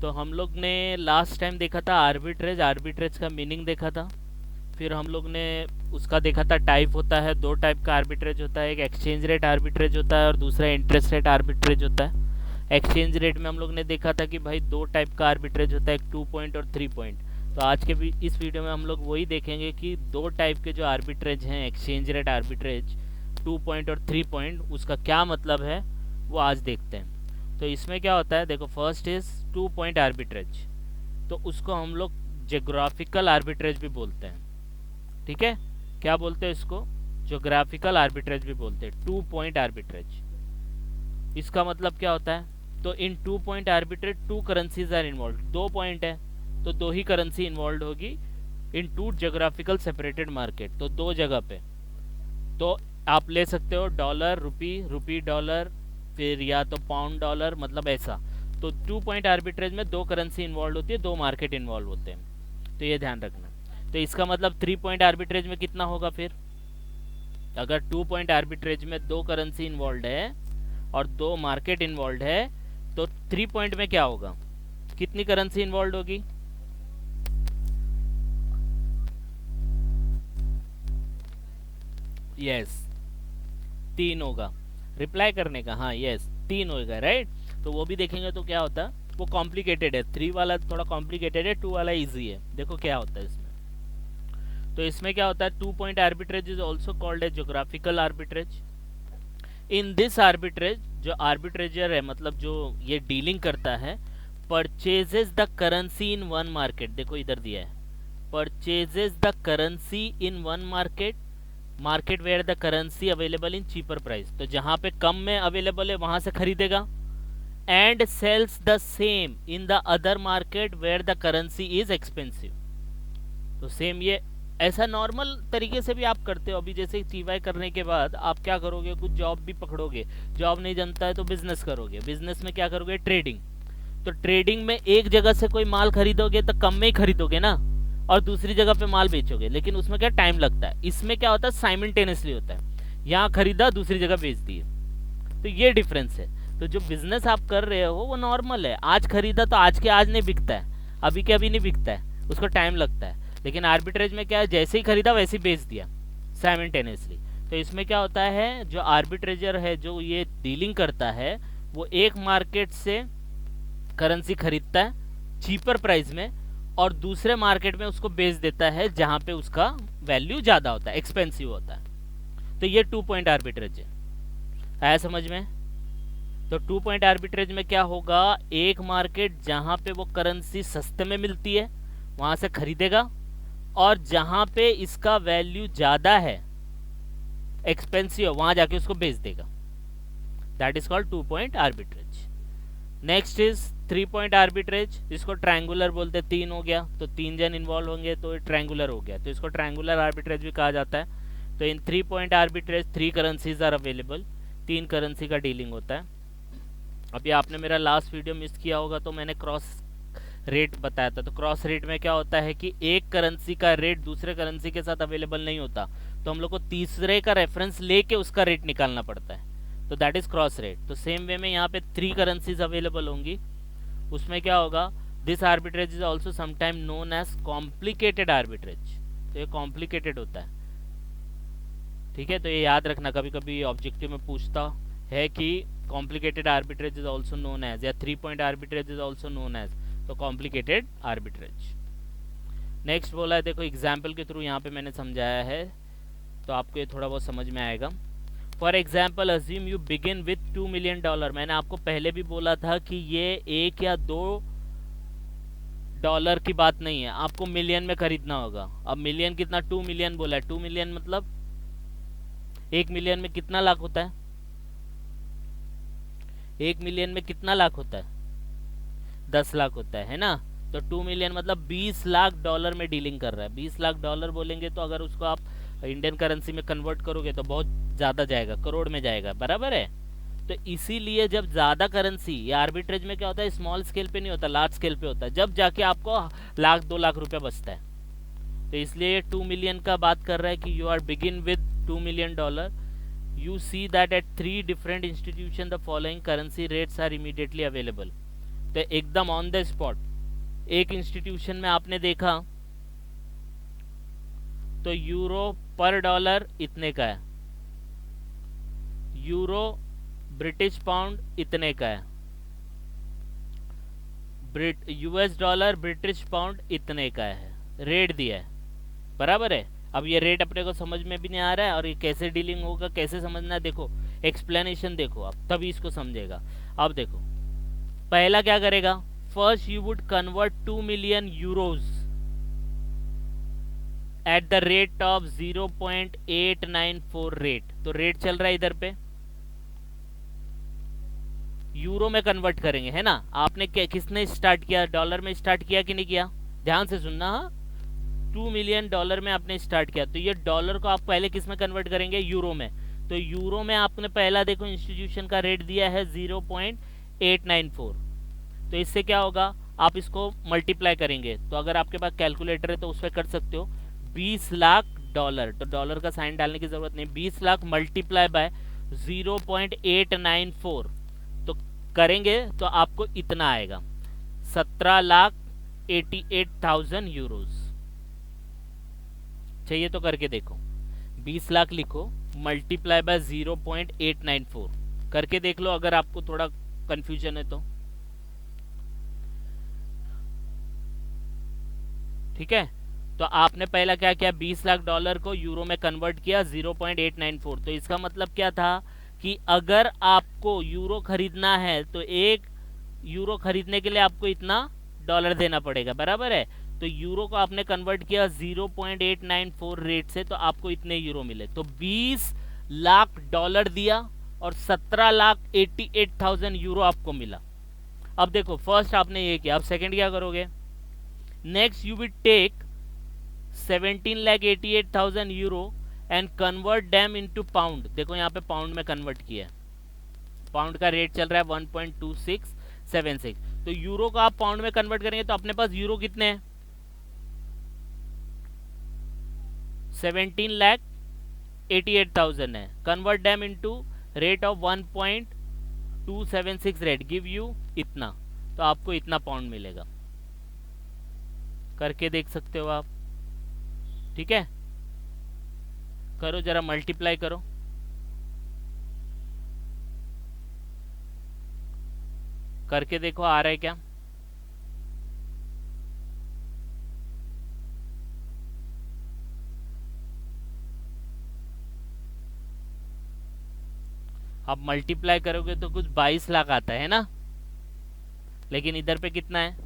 तो हम लोग ने लास्ट टाइम देखा था आर्बिट्रेज, आर्बिट्रेज का मीनिंग देखा था। फिर हम लोग ने उसका देखा था टाइप होता है, दो टाइप का आर्बिट्रेज होता है, एक एक्सचेंज रेट आर्बिट्रेज होता है और दूसरा इंटरेस्ट रेट आर्बिट्रेज होता है। एक्सचेंज रेट में हम लोग ने देखा था कि भाई दो टाइप का आर्बिट्रेज होता है, एक 2 पॉइंट और 3 पॉइंट। तो आज के इस वीडियो में हम लोग वही देखेंगे कि दो टाइप के जो आर्बिट्रेज हैं, एक्सचेंज रेट आर्बिट्रेज 2 पॉइंट और 3 पॉइंट, उसका क्या मतलब है वो आज देखते हैं। तो इसमें क्या होता है, देखो फर्स्ट इज 2 पॉइंट आर्बिट्रेज, तो उसको हम लोग जोग्राफिकल आर्बिट्रेज भी बोलते हैं। ठीक है, क्या बोलते हैं इसको, जोग्राफिकल आर्बिट्रेज भी बोलते हैं, 2 पॉइंट आर्बिट्रेज। इसका मतलब क्या होता है, तो in 2 point arbitrage two currencies are involve, 2 point है तो दो ही करेंसी इन्वॉल्व होगी in two geographical separated market, तो दो जगह पे। तो आप ले सकते हो डॉलर रुपी, रुपी डॉलर, फिर या तो पाउंड डॉलर, मतलब ऐसा। तो 2 पॉइंट आर्बिट्रेज में दो करेंसी इन्वॉल्व होती है, दो मार्केट इन्वॉल्व होते हैं, तो ये ध्यान रखना। तो इसका मतलब 3 पॉइंट आर्बिट्रेज में कितना होगा फिर, अगर 2 पॉइंट आर्बिट्रेज में दो करेंसी इन्वॉल्व है और दो मार्केट इन्वॉल्व है, तो 3 पॉइंट में क्या होगा, कितनी करेंसी इन्वॉल्व होगी, यस 3 होगा। रिप्लाई करने का, हाँ यस 3 होगा, राइट। तो वो भी देखेंगे तो क्या होता है, वो कॉम्प्लिकेटेड है, 3 वाला थोड़ा कॉम्प्लिकेटेड है, 2 वाला इजी है। देखो क्या होता है इसमें, तो इसमें क्या होता है, 2 point arbitrage is also called a geographical arbitrage. In this arbitrage, जो आर्बिट्रेजर है मतलब जो ये डीलिंग करता है, purchases the currency in one market, देखो इधर दिया है, purchases the currency in one market, market where the currency available in cheaper price, तो जहां पे कम में अवेलेबल है वहां से खरीदेगा। And sells the same in the other market where the currency is expensive. तो सेम ये ऐसा नॉर्मल तरीके से भी आप करते हो। अभी जैसे टीवाई करने के बाद आप क्या करोगे, कुछ जॉब भी पकड़ोगे, जॉब नहीं जानता है तो बिजनेस करोगे, बिजनेस में क्या करोगे, ट्रेडिंग। तो ट्रेडिंग में एक जगह से कोई माल खरीदोगे तो कम में ही खरीदोगे ना, और दूसरी जगह पे माल बेचोगे, लेकिन उसमें क्या टाइम लगता है। इसमें क्या होता है, साइमल्टेनियसली होता है, यहाँ खरीदा दूसरी जगह बेच दिए, तो ये डिफरेंस है। तो जो बिजनेस आप कर रहे हो वो नॉर्मल है, आज खरीदा तो आज के आज नहीं बिकता है, अभी के अभी नहीं बिकता है, उसको टाइम लगता है। लेकिन आर्बिट्रेज में क्या है, जैसे ही खरीदा वैसे ही बेच दिया साइमल्टेनियसली। तो इसमें क्या होता है, जो आर्बिट्रेजर है जो ये डीलिंग करता है, वो एक मार्केट से करेंसी खरीदता है चीपर प्राइस में और दूसरे मार्केट में उसको बेच देता है जहां पे उसका वैल्यू ज़्यादा होता है, एक्सपेंसिव होता है। तो ये 2 पॉइंट आर्बिट्रेज है, आया समझ में। तो 2 पॉइंट आर्बिट्रेज में क्या होगा, एक मार्केट जहां पे वो करेंसी सस्ते में मिलती है वहां से खरीदेगा, और जहां पे इसका वैल्यू ज़्यादा है, एक्सपेंसिव है, वहां जाके उसको बेच देगा। That is called 2 point arbitrage. Next is 3 point arbitrage, इसको ट्रायंगुलर बोलते हैं, 3 हो गया तो 3 जन इन्वॉल्व होंगे तो ट्रायंगुलर हो गया, तो इसको ट्रायंगुलर आर्बिट्रेज भी कहा जाता है। तो in 3 point arbitrage 3 currencies are available, 3 currency का डीलिंग होता है। अभी आपने मेरा लास्ट वीडियो मिस किया होगा तो मैंने क्रॉस रेट बताया था। तो क्रॉस रेट में क्या होता है कि एक करेंसी का रेट दूसरे करेंसी के साथ अवेलेबल नहीं होता, तो हम लोग को तीसरे का रेफरेंस लेके उसका रेट निकालना पड़ता है, तो दैट इज क्रॉस रेट। तो सेम वे में यहाँ पे 3 करेंसीज अवेलेबल होंगी, उसमें क्या होगा, this arbitrage is also sometime known as complicated arbitrage. तो ये कॉम्प्लिकेटेड होता है, ठीक है। तो ये याद रखना, कभी कभी ऑब्जेक्टिव में पूछता है कि complicated arbitrage is also known as, या 3 point arbitrage is also known as, तो कॉम्प्लिकेटेड आर्बिट्रेज। नेक्स्ट बोला है, देखो एग्जाम्पल के थ्रू यहाँ पे मैंने समझाया है तो आपको ये थोड़ा बहुत समझ में आएगा। For example assume you begin with $2 million. मैंने आपको पहले भी बोला था कि ये 1 या 2 डॉलर की बात नहीं है, आपको मिलियन में खरीदना होगा। अब मिलियन कितना, 2 मिलियन बोला है, 2 मिलियन मतलब 1 मिलियन में कितना लाख होता है, 1 मिलियन में कितना लाख होता है, 10 लाख होता है ना। तो 2 मिलियन मतलब 20 लाख डॉलर में डीलिंग कर रहा है। 20 लाख डॉलर बोलेंगे तो अगर उसको आप इंडियन करेंसी में कन्वर्ट करोगे तो बहुत ज़्यादा जाएगा, करोड़ में जाएगा, बराबर है। तो इसीलिए जब ज़्यादा करेंसी, ये आर्बिट्रेज में क्या होता है, स्मॉल स्केल पे नहीं होता, लार्ज स्केल पे होता है, जब जाके आपको लाख 2 लाख रुपया बचता है। तो इसलिए ये 2 मिलियन का बात कर रहा है कि you are begin with $2 million. You see that at 3 different institutions the following currency rates are immediately available. तो एकदम ऑन द स्पॉट एक इंस्टीट्यूशन में आपने देखा तो यूरो पर डॉलर इतने का है, यूरो ब्रिटिश पाउंड इतने का है, यूएस डॉलर ब्रिटिश पाउंड इतने का है, रेट दिया है, बराबर है। अब ये रेट अपने को समझ में भी नहीं आ रहा है और ये कैसे डीलिंग होगा, कैसे समझना है, देखो एक्सप्लेनेशन देखो आप, तभी इसको समझेगा। अब देखो पहला क्या करेगा, first you would convert 2 million euros at the rate of 0.894 rate. तो रेट चल रहा है इधर पे, यूरो में कन्वर्ट करेंगे, है ना। आपने किसने स्टार्ट किया, डॉलर में स्टार्ट किया कि नहीं किया, ध्यान से सुनना। हाँ, 2 मिलियन डॉलर में आपने स्टार्ट किया, तो ये डॉलर को आप पहले किस में कन्वर्ट करेंगे, यूरो में। तो यूरो में आपने पहला देखो इंस्टीट्यूशन का रेट दिया है 0.894। तो इससे क्या होगा, आप इसको मल्टीप्लाई करेंगे, तो अगर आपके पास कैलकुलेटर है तो उस पर कर सकते हो, 20 लाख डॉलर, तो डॉलर का साइन डालने की जरूरत नहीं, 20 लाख मल्टीप्लाई बाय 0.894 तो करेंगे तो आपको इतना आएगा, 17,88,000 यूरोज। चाहिए तो करके देखो, 20 लाख लिखो मल्टीप्लाई बाय 0.894 करके देख लो, अगर आपको थोड़ा कंफ्यूजन है तो। ठीक है, तो आपने पहला क्या किया, 20 लाख डॉलर को यूरो में कन्वर्ट किया 0.894। तो इसका मतलब क्या था कि अगर आपको यूरो खरीदना है तो 1 यूरो खरीदने के लिए आपको इतना डॉलर देना पड़ेगा, बराबर है। तो यूरो को आपने कन्वर्ट किया 0.894 रेट से, तो आपको इतने यूरो मिले। तो 20 लाख डॉलर दिया और 17,88,000 यूरो आपको मिला। अब देखो फर्स्ट आपने ये किया, अब सेकंड क्या करोगे, next you will take 17,88,000 euro and convert them into pound. देखो यहाँ पे पाउंड में कन्वर्ट किया है, पाउंड का रेट चल रहा है 1.2676। तो यूरो को आप पाउंड में कन्वर्ट करेंगे तो अपने पास यूरो कितने हैं, 17,88,000 है। Convert them into rate of 1.276 rate give you इतना, तो आपको इतना पाउंड मिलेगा। करके देख सकते हो आप, ठीक है। करो जरा मल्टीप्लाई करो, करके देखो आ रहा है क्या। अब मल्टीप्लाई करोगे तो कुछ 22 लाख आता है ना, लेकिन इधर पे कितना है,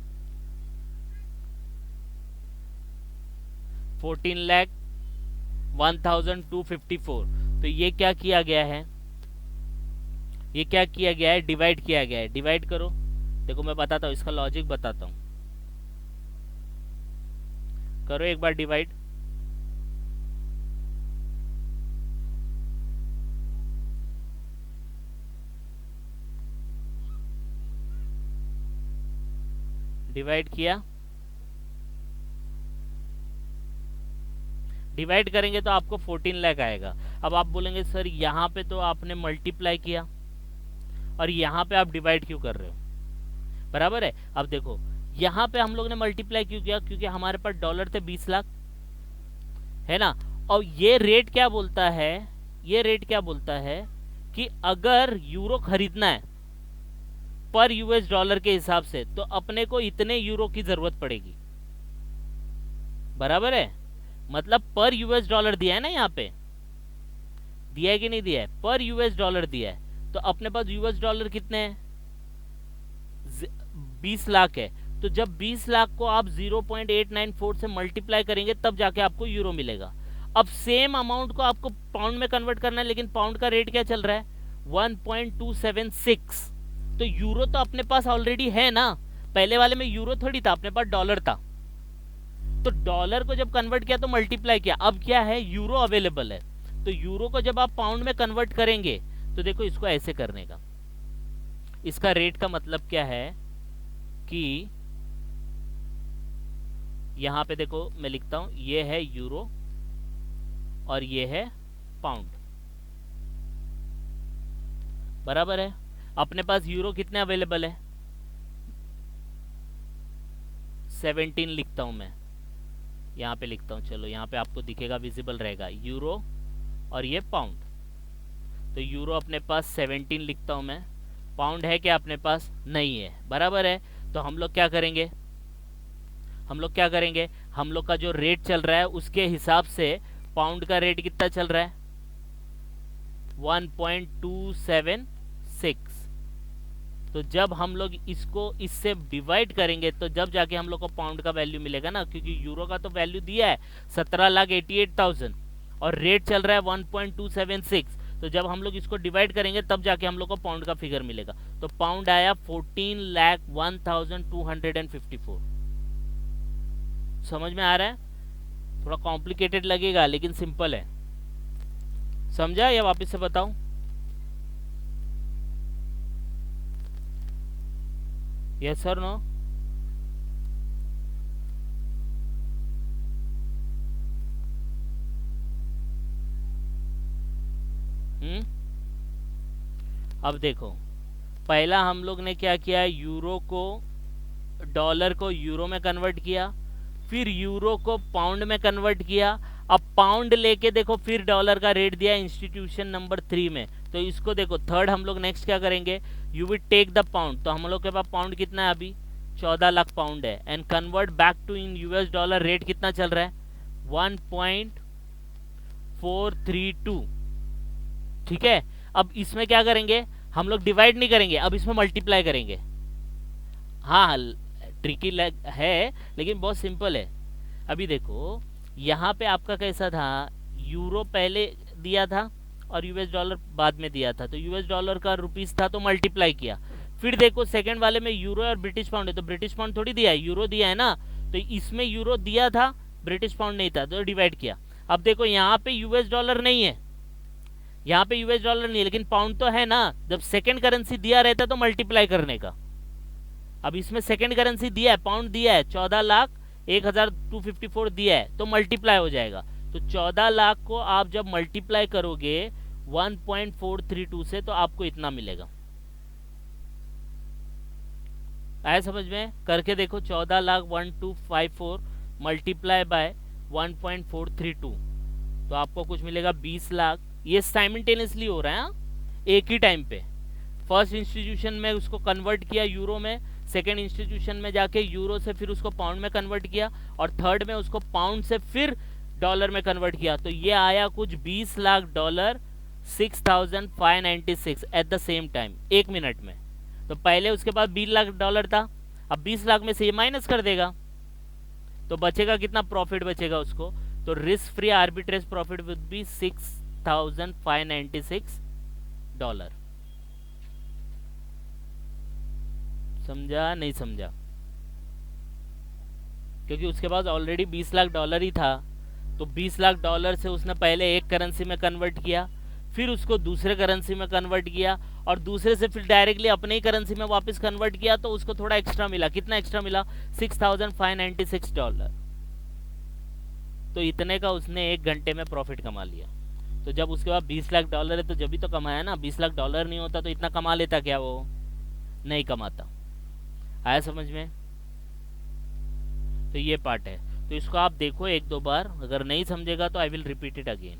14,01,254। तो ये क्या किया गया है, ये क्या किया गया है, डिवाइड किया गया है। डिवाइड करो, देखो मैं बताता हूँ, इसका लॉजिक बताता हूँ। करो एक बार डिवाइड, डिवाइड किया, डिवाइड करेंगे तो आपको 14 लाख आएगा। अब आप बोलेंगे सर यहाँ पे तो आपने मल्टीप्लाई किया और यहाँ पे आप डिवाइड क्यों कर रहे हो, बराबर है। अब देखो यहाँ पे हम लोग ने मल्टीप्लाई क्यों किया, क्योंकि हमारे पास डॉलर थे 20 लाख, है ना। और ये रेट क्या बोलता है, ये रेट क्या बोलता है कि अगर यूरो खरीदना है पर यूएस डॉलर के हिसाब से तो अपने को इतने यूरो की जरूरत पड़ेगी, बराबर है। मतलब पर यूएस डॉलर दिया है ना, यहाँ पे दिया है कि नहीं दिया है, पर यूएस डॉलर दिया है। तो अपने पास यूएस डॉलर कितने हैं, 20 लाख है। तो जब 20 लाख को आप 0.894 से मल्टीप्लाई करेंगे तब जाके आपको यूरो मिलेगा। अब सेम अमाउंट को आपको पाउंड में कन्वर्ट करना है, लेकिन पाउंड का रेट क्या चल रहा है, 1.276। तो यूरो तो अपने पास ऑलरेडी है ना, पहले वाले में यूरो थोड़ी था, अपने पास डॉलर था। तो डॉलर को जब कन्वर्ट किया तो मल्टीप्लाई किया, अब क्या है, यूरो अवेलेबल है। तो यूरो को जब आप पाउंड में कन्वर्ट करेंगे तो देखो इसको ऐसे करने का, इसका रेट का मतलब क्या है कि यहां पे देखो मैं लिखता हूं, ये है यूरो और ये है पाउंड, बराबर है। अपने पास यूरो कितने अवेलेबल है, 17 लिखता हूँ मैं, यहाँ पे लिखता हूँ, चलो यहाँ पे आपको दिखेगा, विजिबल रहेगा, यूरो और ये पाउंड। तो यूरो अपने पास 17 लिखता हूँ मैं, पाउंड है क्या अपने पास? नहीं है, बराबर है। तो हम लोग क्या करेंगे, हम लोग का जो रेट चल रहा है उसके हिसाब से पाउंड का रेट कितना चल रहा है? 1.276। तो जब हम लोग इसको इससे डिवाइड करेंगे तो जब जाके हम लोग को पाउंड का वैल्यू मिलेगा ना, क्योंकि यूरो का तो वैल्यू दिया है 17,88,000 और रेट चल रहा है 1.276। तो जब हम लोग इसको डिवाइड करेंगे तब जाके हम लोग को पाउंड का फिगर मिलेगा। तो पाउंड आया 14,01,254। समझ में आ रहा है? थोड़ा कॉम्प्लिकेटेड लगेगा लेकिन सिंपल है। समझा या वापस से बताऊं? Yes sir, no? अब देखो, पहला हम लोग ने क्या किया, यूरो को डॉलर को यूरो में कन्वर्ट किया, फिर यूरो को पाउंड में कन्वर्ट किया, अब पाउंड लेके देखो फिर डॉलर का रेट दिया इंस्टीट्यूशन नंबर 3 में। तो इसको देखो थर्ड हम लोग नेक्स्ट क्या करेंगे, you will take the pound. तो हम लोग के पास पाउंड कितना है अभी? 14 लाख पाउंड है, and convert back to in US dollar. Rate कितना चल रहा है? 1.432। ठीक है, अब इसमें क्या करेंगे, हम लोग डिवाइड नहीं करेंगे, अब इसमें मल्टीप्लाई करेंगे। हाँ, ट्रिकी है लेकिन बहुत सिंपल है। अभी देखो यहाँ पे आपका कैसा था, यूरो पहले दिया था और यूएस डॉलर बाद में दिया था। तो यूएस डॉलर का रुपीस था तो मल्टीप्लाई किया। फिर देखो सेकंड वाले में यूरो और ब्रिटिश पाउंड है, तो ब्रिटिश पाउंड थोड़ी दिया है, यूरो दिया है ना। तो इसमें यूरो दिया था, ब्रिटिश पाउंड नहीं था, तो डिवाइड किया। अब देखो यहाँ पे यूएस डॉलर नहीं है, यहाँ पे यूएस डॉलर नहीं है, लेकिन पाउंड तो है ना। जब सेकंड करेंसी दिया रहता तो मल्टीप्लाई करने का। अब इसमें सेकंड करेंसी दिया है, पाउंड दिया है, 14,01,254 दिया है, तो मल्टीप्लाई हो जाएगा। तो 14 लाख को आप जब मल्टीप्लाई करोगे 1.432 से तो आपको इतना मिलेगा। आया समझ में? करके देखो, 14,01,254 मल्टीप्लाई बाय 1.432 तो आपको कुछ मिलेगा 20 लाख। ये साइमल्टेनियसली हो रहा है, एक ही टाइम पे। फर्स्ट इंस्टीट्यूशन में उसको कन्वर्ट किया यूरो में, सेकेंड इंस्टीट्यूशन में जाके यूरो से फिर उसको पाउंड में कन्वर्ट किया, और थर्ड में उसको पाउंड से फिर डॉलर में कन्वर्ट किया। तो ये आया कुछ 20 lakh dollar 6,596 at the same time, एक मिनट में। तो पहले उसके बाद 20 लाख डॉलर था, अब 20 लाख में से ये माइनस कर देगा तो बचेगा कितना प्रॉफिट बचेगा उसको। तो risk free arbitrage profit with be 6,596 dollar. समझा नहीं समझा? क्योंकि उसके पास ऑलरेडी 20 लाख डॉलर ही था, तो 20 लाख डॉलर से उसने पहले एक करेंसी में कन्वर्ट किया, फिर उसको दूसरे करेंसी में कन्वर्ट किया, और दूसरे से फिर डायरेक्टली अपने ही करेंसी में वापस कन्वर्ट किया, तो उसको थोड़ा एक्स्ट्रा मिला। कितना एक्स्ट्रा मिला? 6,596 डॉलर। तो इतने का उसने एक घंटे में प्रॉफिट कमा लिया। तो जब उसके पास 20 लाख डॉलर है तो जब भी तो कमाया ना। 20 लाख डॉलर नहीं होता तो इतना कमा लेता क्या? वो नहीं कमाता। आया समझ में? तो ये पार्ट है। तो इसको आप देखो एक दो बार, अगर नहीं समझेगा तो I will repeat it again.